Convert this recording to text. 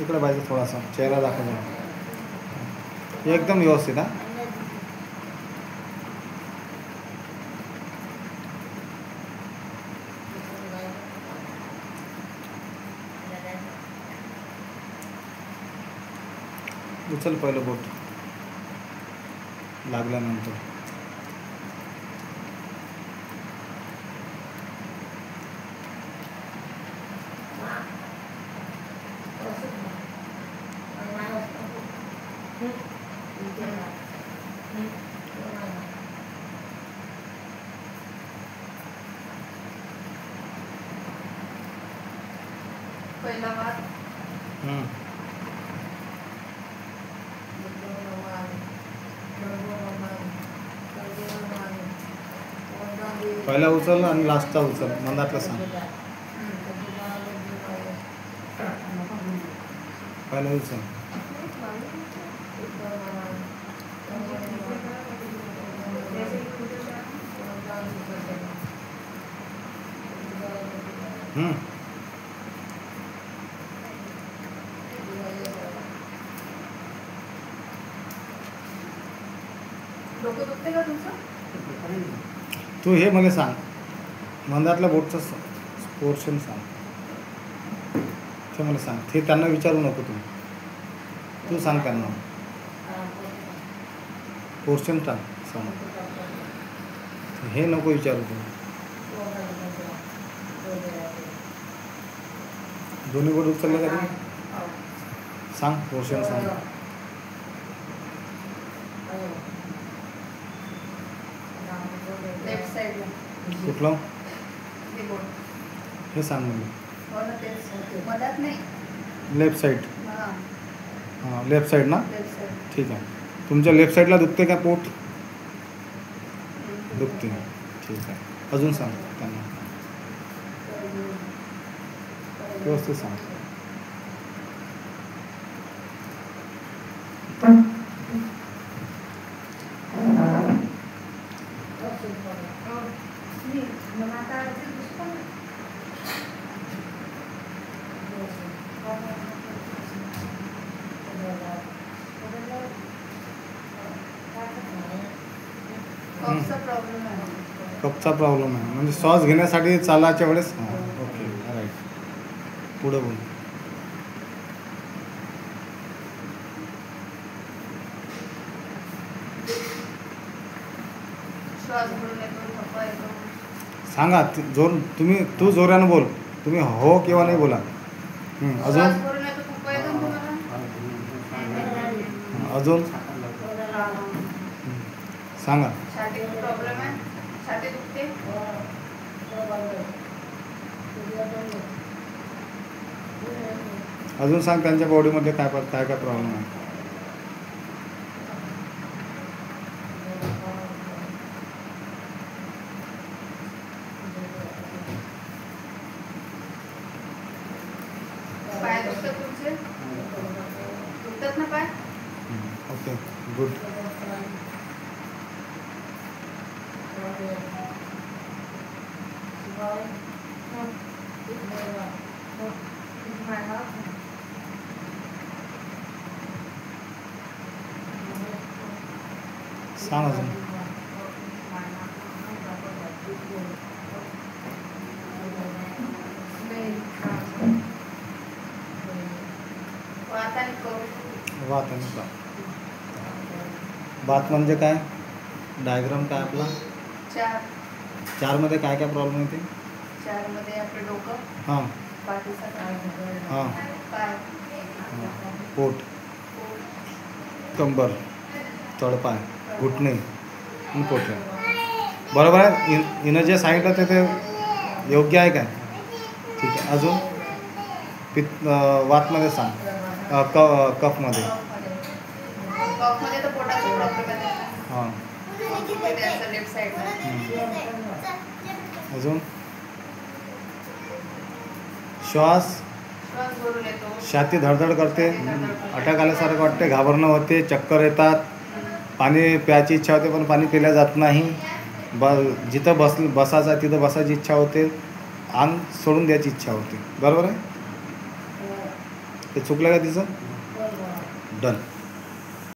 इकडे पाहिजे थोडासा चेहरा दाखवतो एकदम व्यवस्थित हां. उचल पहिलं बोट लागल्यानंतर. पहिला वाद पहिला उचल आणि लास्टचा उचल मंदातलं सांग. पहिला उचल डोकं दुखते का तुमचं? तू हे मला सांग मंदातल्या बोटचं पोर्शन सांग ते मला सांग. ते त्यांना विचारू नको तू सांग त्यांना पोर्शन सांग हे नको विचारू तू. दोन्ही बोट उचलले का सांग पोर्शन सांग. लेफ्ट साइडला कुठलं हे बोट हे सांग मला. हो ना तेच मधात नाही लेफ्ट साईड. हां हां लेफ्ट साईड ना. लेफ्ट साइड ठीक आहे. तुमच्या लेफ्ट साईडला दुखते का पोट? दुखते. ठीक आहे. अजून सांग त्यांना व्यवस्थित सांग. कपचा प्रॉब्लेम आहे म्हणजे श्वास घेण्यासाठी चालायच्या वेळेस. हां ओके राईट. पुढं बोल. श्वास भरून येतो थकवा येतो. सांगा तू जोरानं बोल. तुम्ही हो किंवा नाही बोला. अजून श्वास भरून येतो थकवा येतो तुम्हाला. अजून सांगा. छातीचा प्रॉब्लेम आहे. छाती दुखते. अजून सांग त्यांच्या बॉडीमध्ये काय प्रॉब्लेम आहे. पाय दुखतात तुमचे? दुखतात ना पाय? Okay good. सांग अजून. वात आणि कफ. बात म्हणजे काय? डायग्राम काय आपला? 4 मध्ये काय प्रॉब्लेम येते? 4 मध्ये आपलं डोकं. हां पाठीचा हां पाय पोट कंबर तळपाय घुटणे आणि पोटे. बरोबर आहे. हिनं जे सांगितलं ते योग्य आहे काय? ठीक आहे. अजून वातमध्ये सांग. कफमध्ये तर पोटाचा प्रॉब्लेम आहे. हां लेफ्ट साईडला. अजून श्वास भरून येतो. छाती धडधड करते. अटॅक आल्यासारखं वाटते. घाबरणं होते. चक्कर येतात. पाणी प्यायची इच्छा होते पण पाणी पिलं जात नाही. जिथं बसायचं तिथं बसायची इच्छा होते. अंग सोडून द्यायची इच्छा होते. बरोबर आहे. ते चुकलं का तिचं डन.